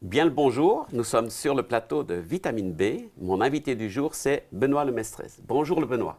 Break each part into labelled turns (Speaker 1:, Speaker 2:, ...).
Speaker 1: Bien le bonjour, nous sommes sur le plateau de Vitamine B. Mon invité du jour, c'est Benoît Lemestrez. Bonjour le Benoît.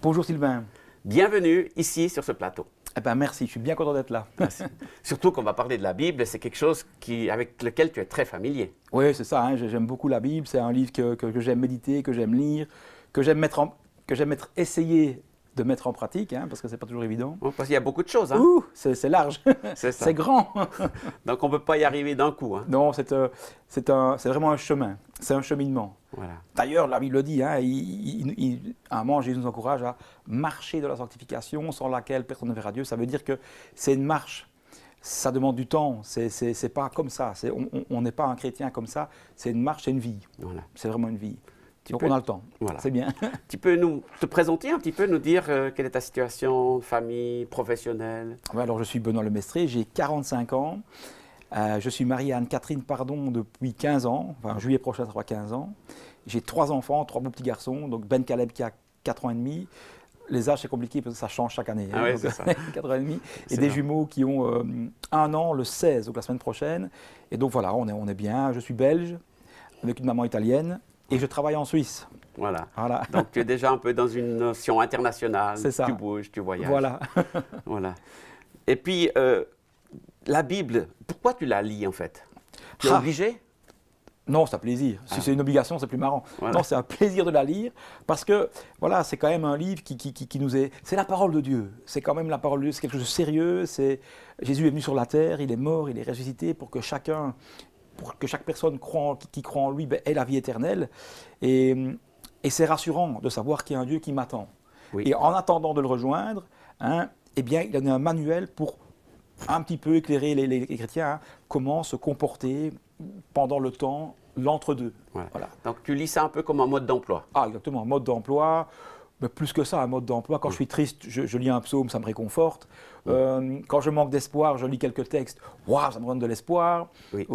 Speaker 2: Bonjour Sylvain.
Speaker 1: Bienvenue ici sur ce plateau.
Speaker 2: Eh ben merci, je suis bien content d'être là.
Speaker 1: Merci. Surtout qu'on va parler de la Bible, c'est quelque chose avec lequel tu es très familier.
Speaker 2: Oui, c'est ça, hein, j'aime beaucoup la Bible, c'est un livre que j'aime méditer, que j'aime lire, que j'aime essayer de mettre en pratique, hein, parce que c'est pas toujours évident.
Speaker 1: Bon, parce qu'il y a beaucoup de choses. Hein?
Speaker 2: Ouh, c'est large,
Speaker 1: c'est
Speaker 2: grand.
Speaker 1: Donc on ne peut pas y arriver d'un coup. Hein?
Speaker 2: Non, c'est vraiment un chemin, c'est un cheminement.
Speaker 1: Voilà.
Speaker 2: D'ailleurs, la Bible dit, hein, à un moment, Jésus nous encourage à marcher de la sanctification sans laquelle personne ne verra Dieu. Ça veut dire que c'est une marche, ça demande du temps, c'est pas comme ça, on n'est pas un chrétien comme ça, c'est une marche, c'est une vie, voilà. C'est vraiment une vie. Donc on a le temps, voilà. C'est bien.
Speaker 1: Tu peux te présenter un petit peu, nous dire quelle est ta situation, famille, professionnelle?
Speaker 2: Alors je suis Benoît Lemestrez, j'ai 45 ans, je suis marié à Anne-Catherine Pardon depuis 15 ans, enfin juillet prochain ça fera 15 ans. J'ai 3 enfants, 3 beaux petits garçons, donc Ben Caleb qui a 4 ans et demi. Les âges c'est compliqué parce que ça change chaque année.
Speaker 1: Ah ouais, c'est ça.
Speaker 2: 4 ans et demi. Et des jumeaux qui ont 1 an le 16, donc la semaine prochaine. Et donc voilà, on est bien. Je suis belge, avec une maman italienne. Et je travaille en Suisse.
Speaker 1: Voilà. Donc tu es déjà un peu dans une notion internationale.
Speaker 2: C'est ça.
Speaker 1: Tu bouges, tu voyages.
Speaker 2: Voilà.
Speaker 1: Voilà. Et puis, la Bible, pourquoi tu la lis en fait? Tu es obligé?
Speaker 2: Non, c'est un plaisir. Si c'est une obligation, c'est plus marrant. Voilà. Non, c'est un plaisir de la lire parce que voilà, c'est quand même un livre qui nous est... C'est la parole de Dieu. C'est quand même la parole de Dieu. C'est quelque chose de sérieux. Jésus est venu sur la terre, il est mort, il est ressuscité pour que chaque personne qui croit en lui ait la vie éternelle. Et c'est rassurant de savoir qu'il y a un Dieu qui m'attend. Oui. Et en attendant de le rejoindre, hein, eh bien, il y a un manuel pour un petit peu éclairer les chrétiens, hein, comment se comporter pendant le temps, l'entre-deux.
Speaker 1: Voilà. Donc tu lis ça un peu comme un mode d'emploi.
Speaker 2: Ah, exactement, un mode d'emploi. Mais plus que ça, un mode d'emploi. Quand je suis triste, je lis un psaume, ça me réconforte. Quand je manque d'espoir, je lis quelques textes. Waouh, ça me donne de l'espoir. Oui.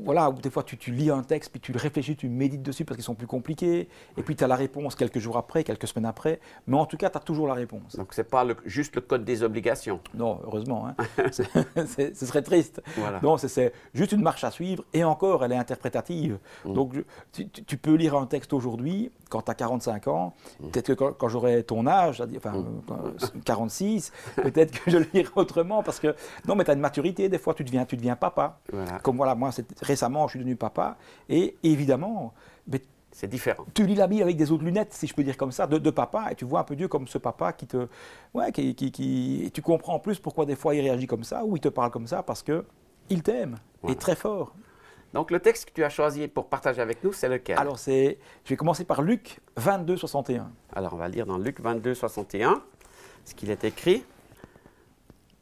Speaker 2: Voilà, ou des fois tu lis un texte, puis tu le réfléchis, tu médites dessus parce qu'ils sont plus compliqués. Et puis tu as la réponse quelques jours après, quelques semaines après. Mais en tout cas, tu as toujours la réponse.
Speaker 1: Donc ce n'est pas juste le code des obligations.
Speaker 2: Non, heureusement. Hein. Ce serait triste. Voilà. Non, c'est juste une marche à suivre. Et encore, elle est interprétative. Donc tu peux lire un texte aujourd'hui, quand tu as 45 ans. Peut-être que quand j'aurai ton âge, enfin 46, peut-être que je le lirai autrement. Parce que, non, mais tu as une maturité. Des fois, tu deviens papa. Voilà. Comme voilà, moi, récemment, je suis devenu papa. Et évidemment,
Speaker 1: c'est différent.
Speaker 2: Tu lis la Bible avec des autres lunettes, si je peux dire comme ça, de papa, et tu vois un peu Dieu comme ce papa qui te... Ouais, et tu comprends en plus pourquoi des fois il réagit comme ça, ou il te parle comme ça, parce qu'il t'aime, et très fort.
Speaker 1: Donc le texte que tu as choisi pour partager avec nous, c'est lequel?
Speaker 2: Alors je vais commencer par Luc 22, 61.
Speaker 1: Alors on va lire dans Luc 22, 61, ce qu'il est écrit.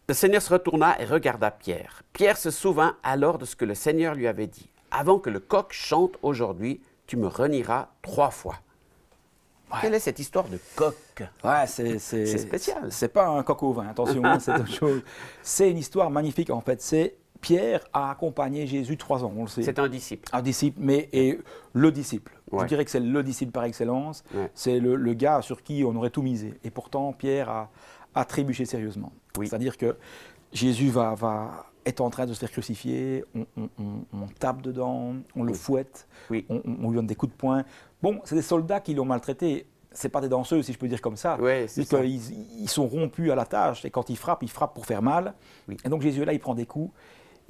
Speaker 1: Le Seigneur se retourna et regarda Pierre. Pierre se souvint alors de ce que le Seigneur lui avait dit. Avant que le coq chante aujourd'hui, tu me renieras 3 fois. Ouais. Quelle est cette histoire de coq?
Speaker 2: Ouais, c'est spécial. C'est pas un coq au vin, attention, hein, c'est autre chose. C'est une histoire magnifique en fait. Pierre a accompagné Jésus 3 ans, on le sait.
Speaker 1: C'est un disciple.
Speaker 2: Un disciple, et le disciple. Ouais. Je dirais que c'est le disciple par excellence. Ouais. C'est le gars sur qui on aurait tout misé. Et pourtant, Pierre a trébuché sérieusement. Oui. C'est-à-dire que Jésus est en train de se faire crucifier, on tape dedans, on le fouette, on lui donne des coups de poing. Bon, c'est des soldats qui l'ont maltraité. C'est pas des danseurs, si je peux dire comme ça.
Speaker 1: Oui,
Speaker 2: ils sont rompus à la tâche. Et quand ils frappent pour faire mal. Oui. Et donc Jésus est là, il prend des coups.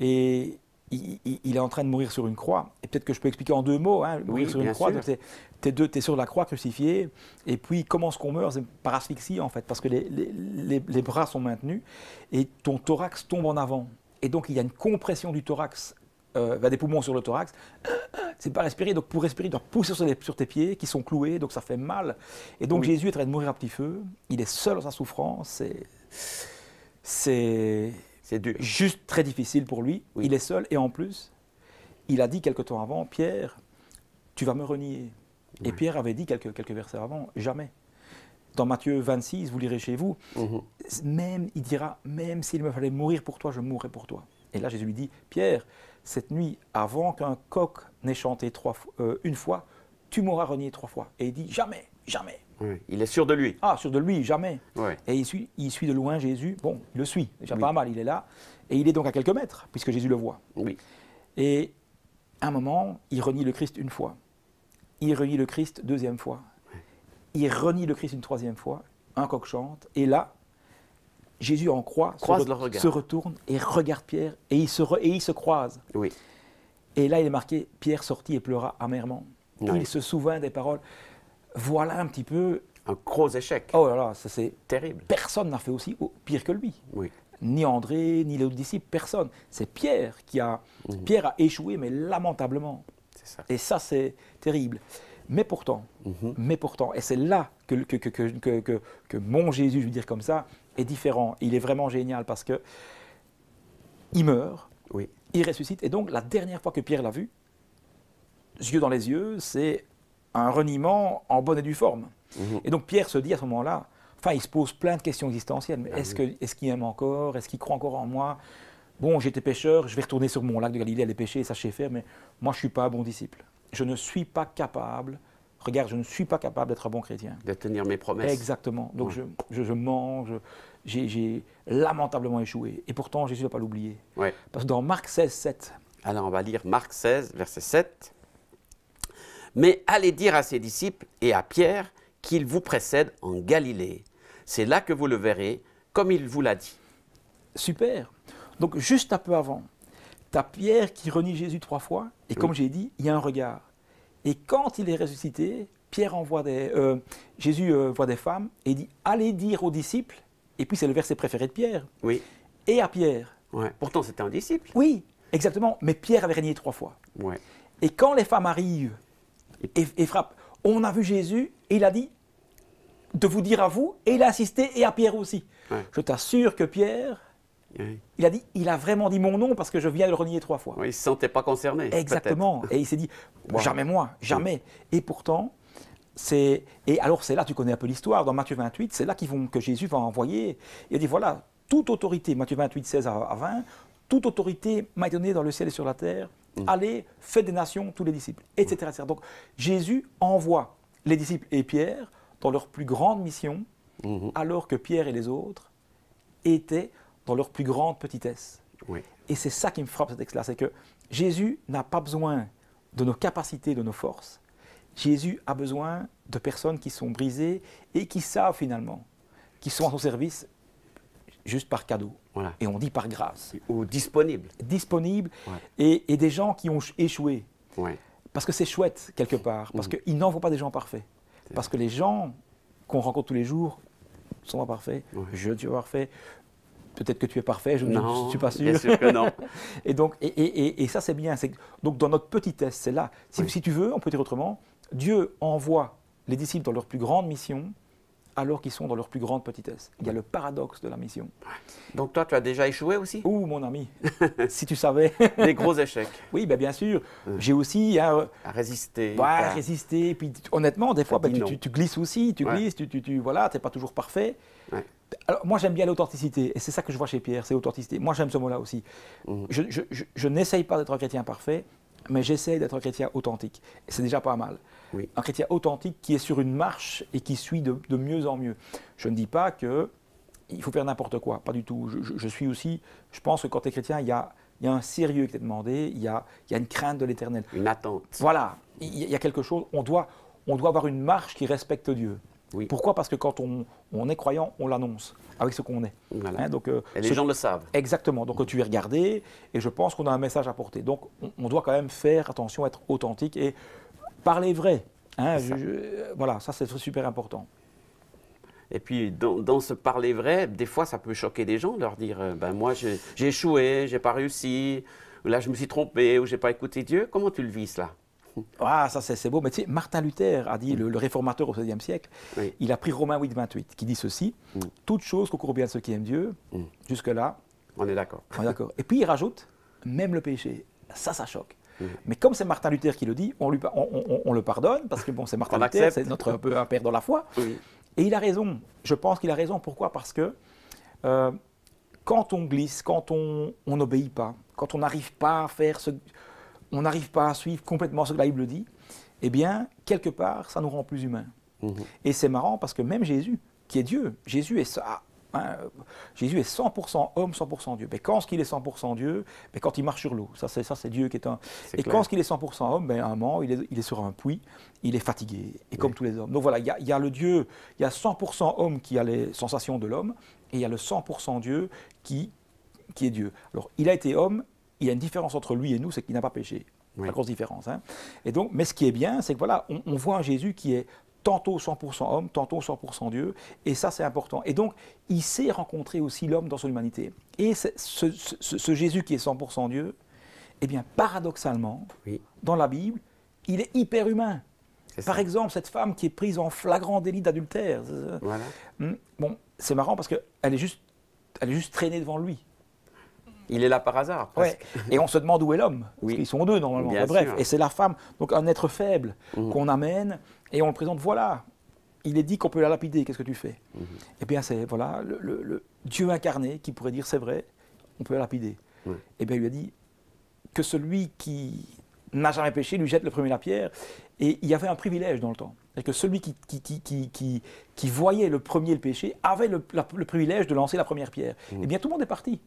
Speaker 2: Et il est en train de mourir sur une croix. Et peut-être que je peux expliquer en 2 mots. Hein, mourir sur une croix, tu es sur la croix crucifié. Et puis, comment est-ce qu'on meurt? C'est par asphyxie, en fait, parce que les bras sont maintenus. Et ton thorax tombe en avant. Et donc, il y a une compression du thorax, des poumons sur le thorax. C'est pas respirer. Donc, pour respirer, tu dois pousser sur tes pieds, qui sont cloués. Donc, ça fait mal. Et donc, Jésus est en train de mourir à petit feu. Il est seul dans sa souffrance. C'est juste très difficile pour lui. Oui. Il est seul. Et en plus, il a dit quelque temps avant, Pierre, tu vas me renier. Oui. Et Pierre avait dit quelques versets avant, jamais. Dans Matthieu 26, vous lirez chez vous, il dira, même s'il me fallait mourir pour toi, je mourrais pour toi. Et là, Jésus lui dit, Pierre, cette nuit, avant qu'un coq n'ait chanté une fois, tu m'auras renié 3 fois. Et il dit, jamais, jamais.
Speaker 1: Oui. Il est sûr de lui.
Speaker 2: Ah, sûr de lui, jamais.
Speaker 1: Oui.
Speaker 2: Et il suit de loin Jésus. Bon, il le suit, déjà pas mal, il est là. Et il est donc à quelques mètres, puisque Jésus le voit.
Speaker 1: Oui.
Speaker 2: Et à un moment, il renie le Christ une fois. Il renie le Christ deuxième fois. Il renie le Christ une troisième fois. Un coq chante. Et là, Jésus en croix se retourne et regarde Pierre et ils se croisent.
Speaker 1: Oui.
Speaker 2: Et là, il est marqué, Pierre sortit et pleura amèrement.
Speaker 1: Oui.
Speaker 2: Il se souvint des paroles. Voilà un petit peu...
Speaker 1: Un gros échec.
Speaker 2: Oh là là, ça c'est...
Speaker 1: Terrible.
Speaker 2: Personne n'a fait aussi pire que lui.
Speaker 1: Oui.
Speaker 2: Ni André, ni les autres disciples, personne. C'est Pierre qui a... Pierre a échoué, mais lamentablement.
Speaker 1: C'est ça.
Speaker 2: Et ça, c'est terrible. Mais pourtant, et c'est là que mon Jésus, je veux dire comme ça, est différent. Il est vraiment génial parce que il meurt,
Speaker 1: oui.
Speaker 2: Il ressuscite. Et donc, la dernière fois que Pierre l'a vu, yeux dans les yeux, c'est un reniement en bonne et due forme. Et donc, Pierre se dit à ce moment-là, enfin, il se pose plein de questions existentielles. Mais est-ce qu'il aime encore? Est-ce qu'il croit encore en moi? Bon, j'étais pécheur, je vais retourner sur mon lac de Galilée, aller pêcher, ça je sais faire, mais moi, je ne suis pas un bon disciple. Je ne suis pas capable, regarde, je ne suis pas capable d'être un bon chrétien.
Speaker 1: De tenir mes promesses.
Speaker 2: Exactement. Donc, je mens, j'ai lamentablement échoué. Et pourtant, Jésus ne va pas l'oublier.
Speaker 1: Ouais.
Speaker 2: Parce que dans Marc 16, 7...
Speaker 1: Alors, on va lire Marc 16, verset 7. « Mais allez dire à ses disciples et à Pierre qu'il vous précède en Galilée. C'est là que vous le verrez, comme il vous l'a dit. »
Speaker 2: Super. Donc, juste un peu avant, tu as Pierre qui renie Jésus 3 fois, et comme j'ai dit, il y a un regard. Et quand il est ressuscité, Jésus voit des femmes, et il dit « Allez dire aux disciples », et puis c'est le verset préféré de Pierre,
Speaker 1: oui.
Speaker 2: Et à Pierre.
Speaker 1: Ouais. Pourtant, c'était un disciple.
Speaker 2: Oui, exactement, mais Pierre avait renié 3 fois.
Speaker 1: Ouais.
Speaker 2: Et quand les femmes arrivent et frappent, on a vu Jésus, et il a dit de vous dire à vous, et il a insisté, et à Pierre aussi. Ouais. Je t'assure que Pierre... Oui. Il a vraiment dit mon nom parce que je viens de le renier 3 fois.
Speaker 1: Oui, il ne se sentait pas concerné.
Speaker 2: Exactement. Et il s'est dit, jamais moi, jamais. Oui. Et pourtant, et alors c'est là, tu connais un peu l'histoire, dans Matthieu 28, c'est là que Jésus va envoyer. Il a dit, voilà, toute autorité, Matthieu 28, 16 à 20, toute autorité m'a été donnée dans le ciel et sur la terre. Allez, faites des nations tous les disciples, etc., etc. Donc Jésus envoie les disciples et Pierre dans leur plus grande mission, alors que Pierre et les autres étaient dans leur plus grande petitesse. Oui. Et c'est ça qui me frappe, ce texte-là, c'est que Jésus n'a pas besoin de nos capacités, de nos forces. Jésus a besoin de personnes qui sont brisées et qui savent finalement, qui sont à son service juste par cadeau. Voilà. Et on dit par grâce.
Speaker 1: Ou disponibles.
Speaker 2: Disponibles, et des gens qui ont échoué. Ouais. Parce que c'est chouette, quelque part, parce qu'ils n'envoient pas des gens parfaits. Parce que les gens qu'on rencontre tous les jours ne sont pas parfaits. Je ne suis pas parfait. Peut-être que tu es parfait, je ne suis pas sûr.
Speaker 1: Bien sûr que non.
Speaker 2: Et donc, et ça c'est bien. Donc dans notre petitesse, c'est là. Si tu veux, on peut dire autrement, Dieu envoie les disciples dans leur plus grande mission, alors qu'ils sont dans leur plus grande petitesse. Il y a le paradoxe de la mission.
Speaker 1: Donc toi, tu as déjà échoué aussi?
Speaker 2: Ouh, mon ami, si tu savais.
Speaker 1: Des gros échecs.
Speaker 2: Oui, ben, bien sûr. J'ai aussi... à
Speaker 1: résister.
Speaker 2: Résister. Puis honnêtement, des fois, tu glisses aussi. Tu glisses, voilà, tu n'es pas toujours parfait. Ouais. Alors, moi, j'aime bien l'authenticité. Et c'est ça que je vois chez Pierre, c'est l'authenticité. Moi, j'aime ce mot-là aussi. Je n'essaye pas d'être un chrétien parfait, mais j'essaye d'être un chrétien authentique. Et c'est déjà pas mal. Oui. Un chrétien authentique qui est sur une marche et qui suit de mieux en mieux. Je ne dis pas qu'il faut faire n'importe quoi, pas du tout. Je suis aussi, je pense que quand tu es chrétien, il y a un sérieux qui t'est demandé, il y a une crainte de l'éternel.
Speaker 1: Une attente.
Speaker 2: Voilà, il y a quelque chose, on doit avoir une marche qui respecte Dieu. Oui. Pourquoi? Parce que quand on est croyant, on l'annonce avec ce qu'on est.
Speaker 1: Voilà. Donc, et les gens le savent.
Speaker 2: Exactement. Donc tu es regardé et je pense qu'on a un message à porter. Donc on doit quand même faire attention, être authentique et parler vrai. Voilà, ça c'est super important.
Speaker 1: Et puis dans ce parler vrai, des fois ça peut choquer des gens, leur dire moi j'ai échoué, j'ai pas réussi, ou là je me suis trompé, ou j'ai pas écouté Dieu. Comment tu le vis cela?
Speaker 2: Ah, ça c'est beau. Mais tu sais, Martin Luther a dit, le réformateur au XVIe siècle, il a pris Romains 8, 28, qui dit ceci, toute chose concourt bien à ceux qui aiment Dieu, jusque-là.
Speaker 1: On est d'accord.
Speaker 2: On est d'accord. Et puis il rajoute, même le péché. Ça choque. Mais comme c'est Martin Luther qui le dit, on le pardonne, parce que bon, c'est Martin Luther, c'est notre peu un père dans la foi. Oui. Et il a raison. Je pense qu'il a raison. Pourquoi? Parce que quand on glisse, quand on n'obéit pas, quand on n'arrive pas à faire on n'arrive pas à suivre complètement ce que la Bible dit, eh bien, quelque part, ça nous rend plus humains. Et c'est marrant parce que même Jésus, qui est Dieu, Jésus Hein, Jésus est 100% homme, 100% Dieu. Mais quand il est 100% Dieu, mais quand il marche sur l'eau, ça c'est Dieu qui est un... Et
Speaker 1: clair.
Speaker 2: quand il est 100% homme, à un moment, il est sur un puits, il est fatigué, et comme tous les hommes. Donc voilà, il y a le Dieu, il y a 100% homme qui a les sensations de l'homme, et il y a le 100% Dieu qui est Dieu. Alors, il a été homme, il y a une différence entre lui et nous, c'est qu'il n'a pas péché. C'est la grosse différence. Hein. Et donc, mais ce qui est bien, c'est que voilà, on voit un Jésus qui est tantôt 100% homme, tantôt 100% Dieu, et ça c'est important. Et donc, il sait rencontrer aussi l'homme dans son humanité. Et ce Jésus qui est 100% Dieu, eh bien, paradoxalement, dans la Bible, il est hyper humain. Par exemple, cette femme qui est prise en flagrant délit d'adultère,
Speaker 1: Voilà.
Speaker 2: Bon, c'est marrant parce qu'elle est juste traînée devant lui.
Speaker 1: Il est là par hasard, presque.
Speaker 2: Ouais. Et on se demande où est l'homme, parce qu'ils sont deux normalement.
Speaker 1: Bien
Speaker 2: Bref,
Speaker 1: sûr.
Speaker 2: et c'est la femme, donc un être faible qu'on amène et on le présente. Voilà, il est dit qu'on peut la lapider. Qu'est-ce que tu fais? Eh bien, c'est voilà le Dieu incarné qui pourrait dire c'est vrai, on peut la lapider. Eh bien, il lui a dit que celui qui n'a jamais péché lui jette le premier la pierre. Et il y avait un privilège dans le temps, et que celui qui voyait le premier le péché avait le privilège de lancer la première pierre. Eh bien, tout le monde est parti.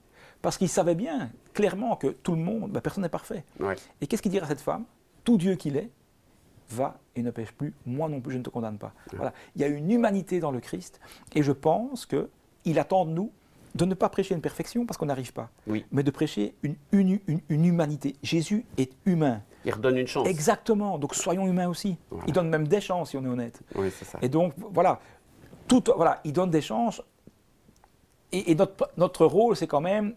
Speaker 2: Parce qu'il savait bien, clairement, que tout le monde, personne n'est parfait. Et qu'est-ce qu'il dira à cette femme? Tout Dieu qu'il est, va et ne pêche plus, moi non plus je ne te condamne pas. Voilà. Il y a une humanité dans le Christ, et je pense qu'il attend de nous de ne pas prêcher une perfection, parce qu'on n'arrive pas, mais de prêcher une humanité. Jésus est humain.
Speaker 1: Il redonne une chance.
Speaker 2: Exactement, donc soyons humains aussi. Voilà. Il donne même des chances, si on est honnête.
Speaker 1: Oui, c'est ça.
Speaker 2: Et donc, voilà, il donne des chances, et notre rôle, c'est quand même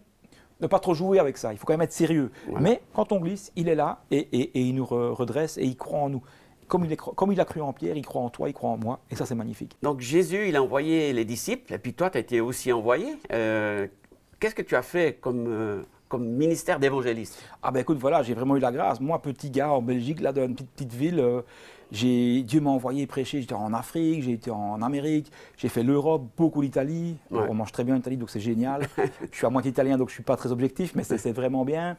Speaker 2: ne pas trop jouer avec ça, il faut quand même être sérieux. Mais quand on glisse, il est là et il nous redresse et il croit en nous. Comme il a cru en Pierre, il croit en toi, il croit en moi, et ça c'est magnifique.
Speaker 1: Donc Jésus, il a envoyé les disciples, et puis toi, tu as été aussi envoyé. Qu'est-ce que tu as fait comme ministère d'évangéliste?
Speaker 2: Ah ben écoute, voilà, j'ai vraiment eu la grâce. Moi, petit gars en Belgique, là, dans une petite ville, Dieu m'a envoyé prêcher. J'étais en Afrique, j'ai été en Amérique, j'ai fait l'Europe, beaucoup l'Italie. On mange très bien en Italie, donc c'est génial. Je suis à moitié italien, donc je ne suis pas très objectif, mais c'est vraiment bien.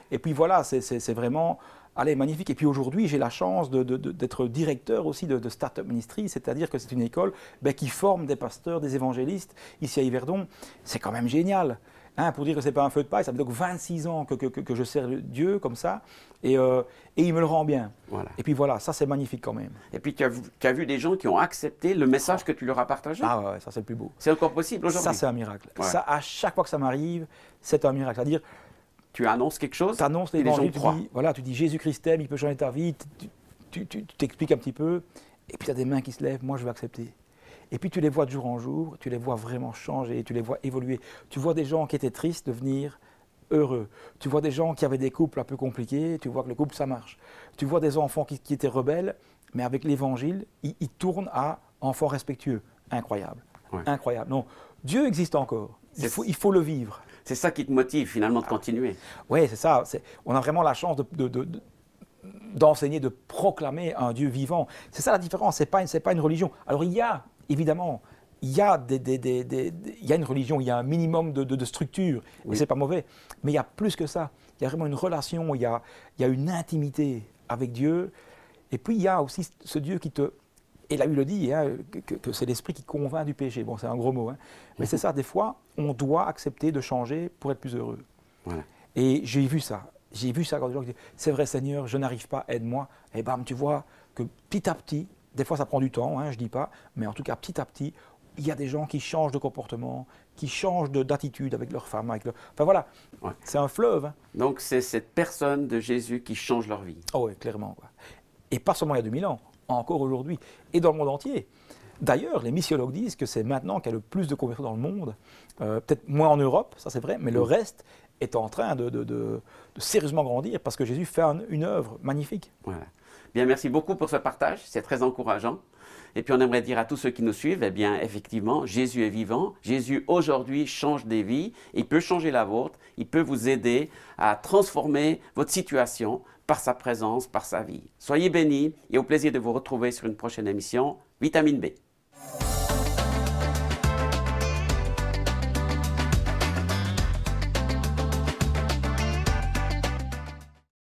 Speaker 2: Et puis voilà, c'est vraiment magnifique. Et puis aujourd'hui, j'ai la chance d'être directeur aussi de Startup Ministry, c'est-à-dire que c'est une école qui forme des pasteurs, des évangélistes, ici à Yverdon. C'est quand même génial. Hein, pour dire que ce n'est pas un feu de paille, ça fait donc 26 ans que je sers Dieu comme ça, et il me le rend bien. Et puis voilà, ça c'est magnifique quand même.
Speaker 1: Et puis tu as vu des gens qui ont accepté le message que tu leur as partagé?
Speaker 2: Ah ouais, ça c'est le plus beau.
Speaker 1: C'est encore possible aujourd'hui?
Speaker 2: Ça c'est un miracle. Ça, à chaque fois que ça m'arrive, c'est un miracle. C'est-à-dire,
Speaker 1: tu annonces quelque chose,
Speaker 2: tu annonces l'évangile, tu dis Jésus-Christ t'aime, il peut changer ta vie, tu t'expliques un petit peu, et puis tu as des mains qui se lèvent, moi je veux accepter. Et puis tu les vois de jour en jour, tu les vois vraiment changer, tu les vois évoluer. Tu vois des gens qui étaient tristes devenir heureux. Tu vois des gens qui avaient des couples un peu compliqués, tu vois que le couple ça marche. Tu vois des enfants qui étaient rebelles, mais avec l'évangile, ils tournent à enfants respectueux. Incroyable. Incroyable. Non, Dieu existe encore. Il faut le vivre.
Speaker 1: C'est ça qui te motive finalement de continuer.
Speaker 2: Oui, c'est ça. On a vraiment la chance d'enseigner, de proclamer un Dieu vivant. C'est ça la différence, c'est pas une religion. Alors évidemment, il y a une religion, il y a un minimum de structure, et c'est pas mauvais. Mais il y a plus que ça. Il y a vraiment une relation, il y a une intimité avec Dieu. Et puis il y a aussi ce Dieu qui te... Et la Bible le dit, hein, que c'est l'esprit qui convainc du péché. Bon, c'est un gros mot, hein. Mais c'est ça, des fois, on doit accepter de changer pour être plus heureux. Et j'ai vu ça. J'ai vu ça quand des gens disent « C'est vrai Seigneur, je n'arrive pas, aide-moi ». Et bam, tu vois que petit à petit, des fois ça prend du temps, hein, je ne dis pas, mais en tout cas petit à petit, il y a des gens qui changent de comportement, qui changent d'attitude avec leur femme. Enfin voilà, c'est un fleuve. Hein.
Speaker 1: Donc c'est cette personne de Jésus qui change leur vie.
Speaker 2: Oh oui, clairement. Et pas seulement il y a 2000 ans, encore aujourd'hui, et dans le monde entier. D'ailleurs, les missiologues disent que c'est maintenant qu'il y a le plus de conversions dans le monde, peut-être moins en Europe, ça c'est vrai, mais le reste est en train de sérieusement grandir parce que Jésus fait une œuvre magnifique.
Speaker 1: Voilà. Bien, merci beaucoup pour ce partage, c'est très encourageant. Et puis on aimerait dire à tous ceux qui nous suivent, eh bien effectivement, Jésus est vivant, Jésus aujourd'hui change des vies, il peut changer la vôtre, il peut vous aider à transformer votre situation par sa présence, par sa vie. Soyez bénis et au plaisir de vous retrouver sur une prochaine émission, Vitamine B.